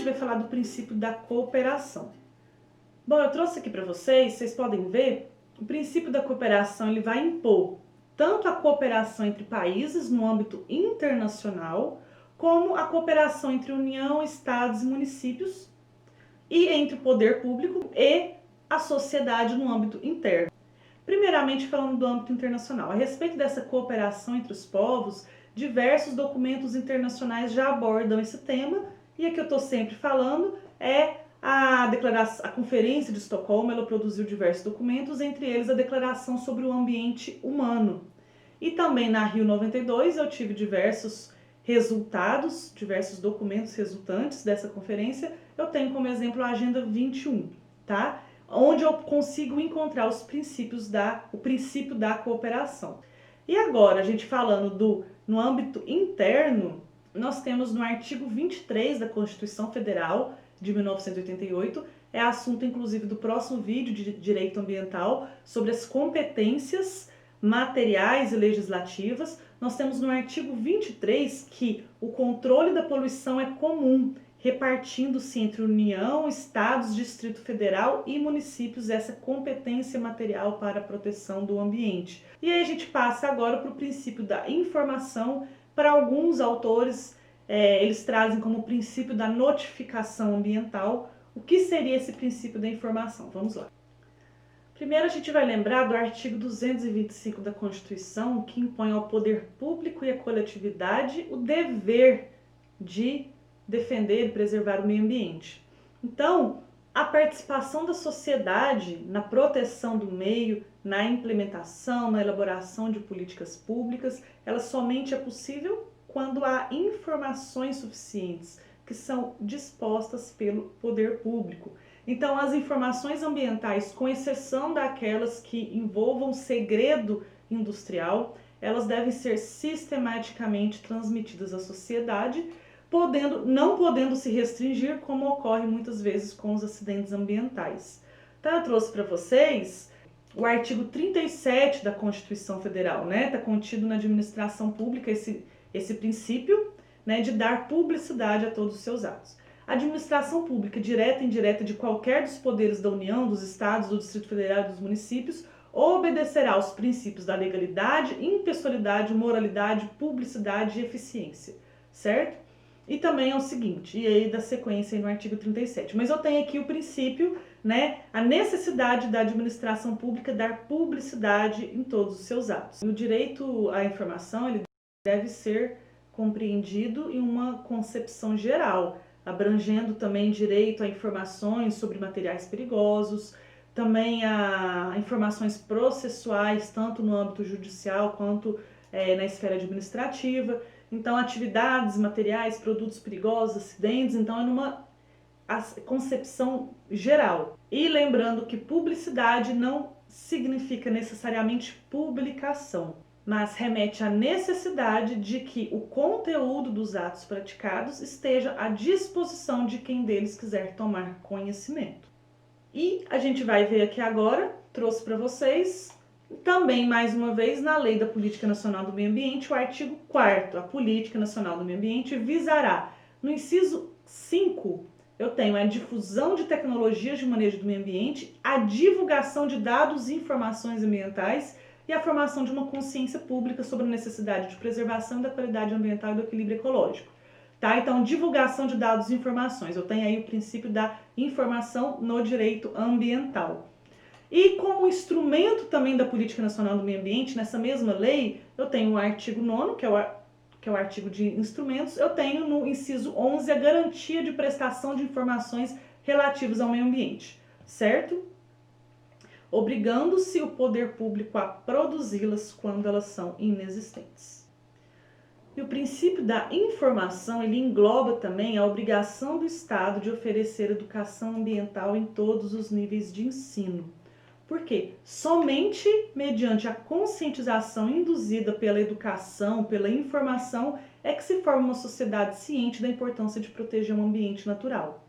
gente vai falar do princípio da cooperação. Bom, eu trouxe aqui para vocês podem ver, o princípio da cooperação ele vai impor tanto a cooperação entre países no âmbito internacional, como a cooperação entre União, Estados e municípios, e entre o poder público e a sociedade no âmbito interno. Primeiramente, falando do âmbito internacional. A respeito dessa cooperação entre os povos, diversos documentos internacionais já abordam esse tema, e a que eu estou sempre falando é a Conferência de Estocolmo. Ela produziu diversos documentos, entre eles a Declaração sobre o Ambiente Humano. E também na Rio 92 eu tive diversos resultados, diversos documentos resultantes dessa conferência. Eu tenho como exemplo a Agenda 21, tá? Onde eu consigo encontrar o princípio da cooperação. E agora, a gente falando no âmbito interno, nós temos no artigo 23 da Constituição Federal de 1988, é assunto inclusive do próximo vídeo de direito ambiental, sobre as competências materiais e legislativas. Nós temos no artigo 23 que o controle da poluição é comum, repartindo-se entre União, Estados, Distrito Federal e municípios essa competência material para a proteção do ambiente. E aí a gente passa agora para o princípio da informação. Para alguns autores, eles trazem como princípio da notificação ambiental. O que seria esse princípio da informação? Vamos lá. Primeiro a gente vai lembrar do artigo 225 da Constituição, que impõe ao poder público e à coletividade o dever de defender e preservar o meio ambiente. Então, a participação da sociedade na proteção do meio, na implementação, na elaboração de políticas públicas, ela somente é possível quando há informações suficientes que são dispostas pelo poder público. Então, as informações ambientais, com exceção daquelas que envolvam segredo industrial, elas devem ser sistematicamente transmitidas à sociedade, não podendo se restringir, como ocorre muitas vezes com os acidentes ambientais. Então, eu trouxe para vocês o artigo 37 da Constituição Federal, né? Está contido na administração pública esse princípio, né, de dar publicidade a todos os seus atos. A administração pública, direta e indireta, de qualquer dos poderes da União, dos Estados, do Distrito Federal e dos municípios, obedecerá aos princípios da legalidade, impessoalidade, moralidade, publicidade e eficiência, certo? E também é o seguinte, e aí da sequência aí no artigo 37, mas eu tenho aqui o princípio, né, a necessidade da administração pública dar publicidade em todos os seus atos. O direito à informação, ele deve ser compreendido em uma concepção geral, abrangendo também direito a informações sobre materiais perigosos, também a informações processuais, tanto no âmbito judicial quanto na esfera administrativa. Então, atividades, materiais, produtos perigosos, acidentes, então é numa concepção geral. E lembrando que publicidade não significa necessariamente publicação, mas remete à necessidade de que o conteúdo dos atos praticados esteja à disposição de quem deles quiser tomar conhecimento. E a gente vai ver aqui agora, trouxe para vocês, também mais uma vez na Lei da Política Nacional do Meio Ambiente, o artigo 4º, a Política Nacional do Meio Ambiente visará, no inciso 5, eu tenho a difusão de tecnologias de manejo do meio ambiente, a divulgação de dados e informações ambientais e a formação de uma consciência pública sobre a necessidade de preservação da qualidade ambiental e do equilíbrio ecológico. Tá? Então, divulgação de dados e informações. Eu tenho aí o princípio da informação no direito ambiental. E como instrumento também da Política Nacional do Meio Ambiente, nessa mesma lei, eu tenho o artigo 9º, que é o artigo de instrumentos, eu tenho no inciso 11 a garantia de prestação de informações relativas ao meio ambiente, certo? Obrigando-se o poder público a produzi-las quando elas são inexistentes. E o princípio da informação, ele engloba também a obrigação do Estado de oferecer educação ambiental em todos os níveis de ensino. Por quê? Somente mediante a conscientização induzida pela educação, pela informação, é que se forma uma sociedade ciente da importância de proteger um ambiente natural.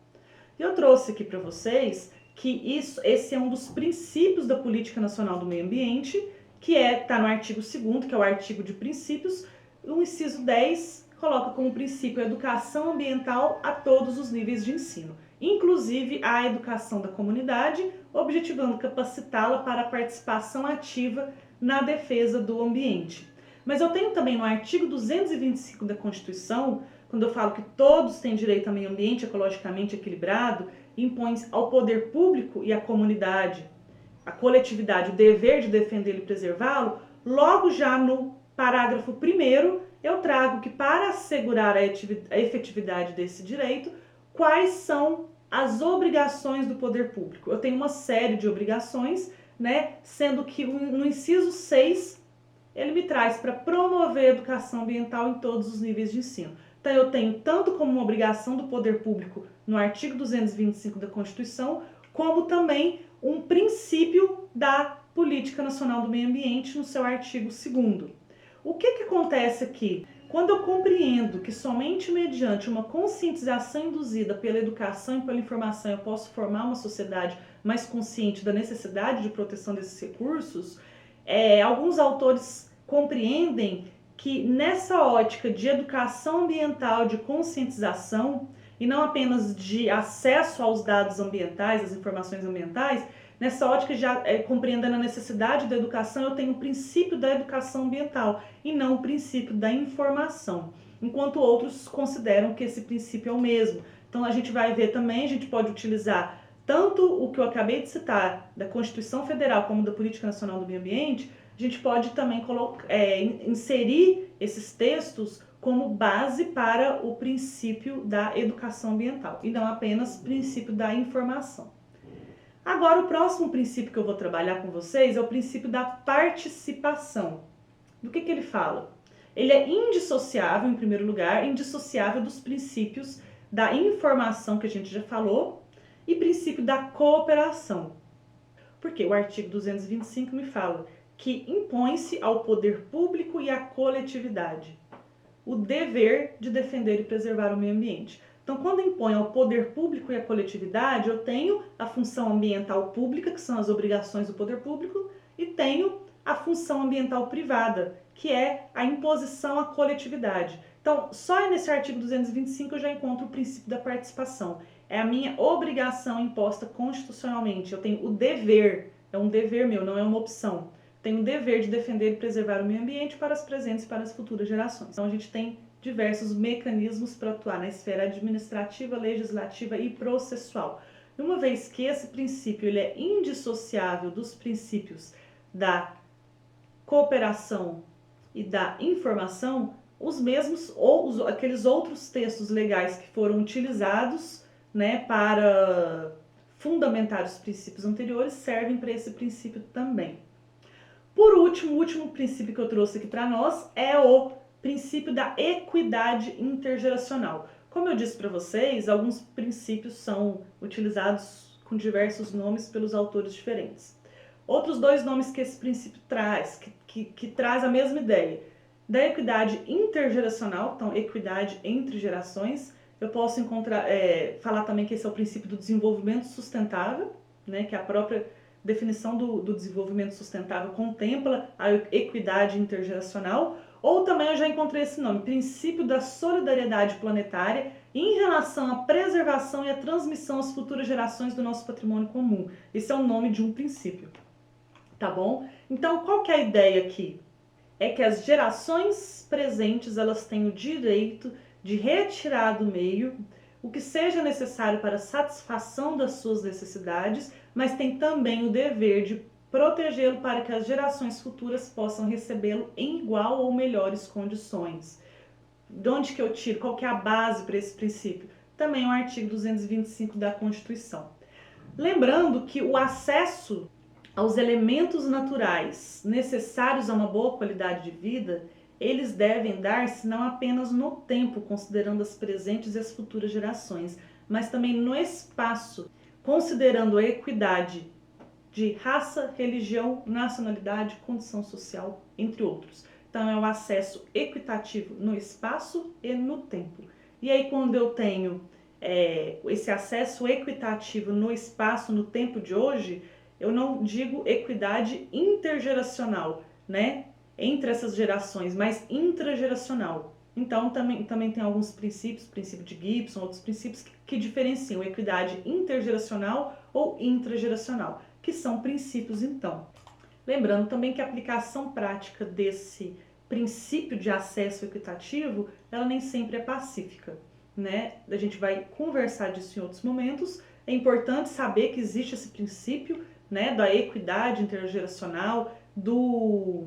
E eu trouxe aqui para vocês que esse é um dos princípios da Política Nacional do Meio Ambiente, que está no artigo 2º, que é o artigo de princípios, o inciso 10, coloca como princípio a educação ambiental a todos os níveis de ensino, inclusive a educação da comunidade, objetivando capacitá-la para a participação ativa na defesa do ambiente. Mas eu tenho também no artigo 225 da Constituição, quando eu falo que todos têm direito a meio ambiente ecologicamente equilibrado, impõe ao poder público e à comunidade, a coletividade, o dever de defendê-lo e preservá-lo. Logo já no parágrafo 1º, eu trago que para assegurar a efetividade desse direito, quais são as obrigações do poder público. Eu tenho uma série de obrigações, né, sendo que no inciso 6, ele me traz para promover a educação ambiental em todos os níveis de ensino. Então eu tenho tanto como uma obrigação do poder público no artigo 225 da Constituição, como também um princípio da Política Nacional do Meio Ambiente no seu artigo 2º. O que acontece aqui? Quando eu compreendo que somente mediante uma conscientização induzida pela educação e pela informação eu posso formar uma sociedade mais consciente da necessidade de proteção desses recursos, alguns autores compreendem que nessa ótica de educação ambiental, de conscientização, e não apenas de acesso aos dados ambientais, às informações ambientais, nessa ótica já compreendendo a necessidade da educação, eu tenho o princípio da educação ambiental e não o princípio da informação, enquanto outros consideram que esse princípio é o mesmo. Então a gente vai ver também, a gente pode utilizar tanto o que eu acabei de citar da Constituição Federal como da Política Nacional do Meio Ambiente, a gente pode também inserir esses textos como base para o princípio da educação ambiental e não apenas o princípio da informação. Agora, o próximo princípio que eu vou trabalhar com vocês é o princípio da participação. Do que ele fala? Ele é indissociável, em primeiro lugar, indissociável dos princípios da informação que a gente já falou e princípio da cooperação. Porque o artigo 225 me fala que impõe-se ao poder público e à coletividade o dever de defender e preservar o meio ambiente. Então, quando impõe ao poder público e à coletividade, eu tenho a função ambiental pública, que são as obrigações do poder público, e tenho a função ambiental privada, que é a imposição à coletividade. Então, só nesse artigo 225 eu já encontro o princípio da participação. É a minha obrigação imposta constitucionalmente. Eu tenho o dever, é um dever meu, não é uma opção. Tenho o dever de defender e preservar o meio ambiente para as presentes e para as futuras gerações. Então, a gente tem diversos mecanismos para atuar na esfera administrativa, legislativa e processual. E uma vez que esse princípio ele é indissociável dos princípios da cooperação e da informação, os mesmos ou aqueles outros textos legais que foram utilizados, né, para fundamentar os princípios anteriores servem para esse princípio também. Por último, o último princípio que eu trouxe aqui para nós é o princípio da equidade intergeracional. Como eu disse para vocês, alguns princípios são utilizados com diversos nomes pelos autores diferentes. Outros dois nomes que esse princípio traz, que traz a mesma ideia, da equidade intergeracional, então equidade entre gerações, eu posso falar também que esse é o princípio do desenvolvimento sustentável, né, que é a própria definição do desenvolvimento sustentável contempla a equidade intergeracional, ou também eu já encontrei esse nome, princípio da solidariedade planetária em relação à preservação e à transmissão às futuras gerações do nosso patrimônio comum. Esse é o nome de um princípio, tá bom? Então, qual que é a ideia aqui? É que as gerações presentes, elas têm o direito de retirar do meio o que seja necessário para a satisfação das suas necessidades, mas tem também o dever de protegê-lo para que as gerações futuras possam recebê-lo em igual ou melhores condições. De onde que eu tiro? Qual que é a base para esse princípio? Também o artigo 225 da Constituição. Lembrando que o acesso aos elementos naturais necessários a uma boa qualidade de vida, eles devem dar-se não apenas no tempo, considerando as presentes e as futuras gerações, mas também no espaço, considerando a equidade de raça, religião, nacionalidade, condição social, entre outros. Então, é o acesso equitativo no espaço e no tempo. E aí, quando eu tenho esse acesso equitativo no espaço, no tempo de hoje, eu não digo equidade intergeracional, né? Entre essas gerações, mas intrageracional. Então, também tem alguns princípios, princípio de Gibson, outros princípios que diferenciam equidade intergeracional ou intrageracional, que são princípios, então. Lembrando também que a aplicação prática desse princípio de acesso equitativo, ela nem sempre é pacífica, né? A gente vai conversar disso em outros momentos. É importante saber que existe esse princípio, né, da equidade intergeracional, do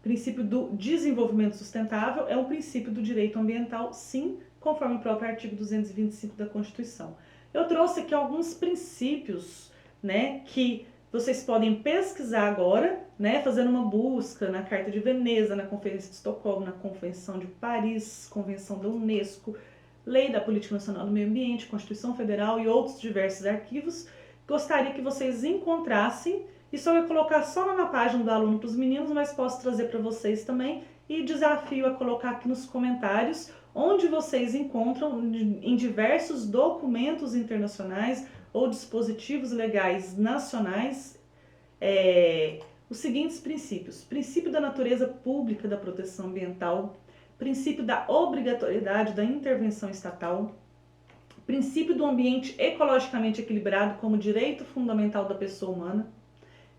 princípio do desenvolvimento sustentável, é um princípio do direito ambiental, sim, conforme o próprio artigo 225 da Constituição. Eu trouxe aqui alguns princípios, né, que vocês podem pesquisar agora, né, fazendo uma busca na Carta de Veneza, na Conferência de Estocolmo, na Convenção de Paris, Convenção da Unesco, Lei da Política Nacional do Meio Ambiente, Constituição Federal e outros diversos arquivos. Gostaria que vocês encontrassem. Isso eu ia colocar só na página do aluno para os meninos, mas posso trazer para vocês também e desafio a colocar aqui nos comentários onde vocês encontram em diversos documentos internacionais ou dispositivos legais nacionais os seguintes princípios: princípio da natureza pública da proteção ambiental, princípio da obrigatoriedade da intervenção estatal, princípio do ambiente ecologicamente equilibrado como direito fundamental da pessoa humana.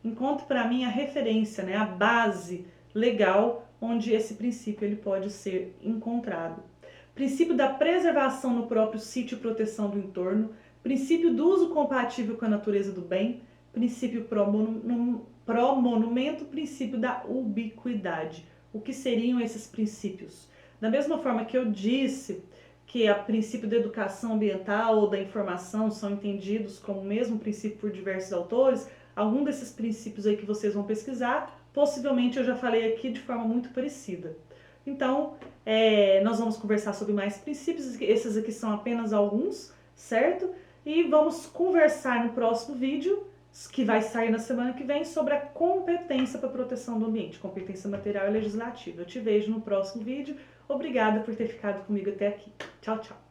Encontre para mim a referência, né, a base legal onde esse princípio ele pode ser encontrado. Princípio da preservação no próprio sítio e proteção do entorno, princípio do uso compatível com a natureza do bem, princípio pró-monumento, princípio da ubiquidade. O que seriam esses princípios? Da mesma forma que eu disse que o princípio da educação ambiental ou da informação são entendidos como o mesmo princípio por diversos autores, algum desses princípios aí que vocês vão pesquisar, possivelmente eu já falei aqui de forma muito parecida. Então, nós vamos conversar sobre mais princípios, esses aqui são apenas alguns, certo? E vamos conversar no próximo vídeo, que vai sair na semana que vem, sobre a competência para a proteção do ambiente, competência material e legislativa. Eu te vejo no próximo vídeo. Obrigada por ter ficado comigo até aqui. Tchau, tchau.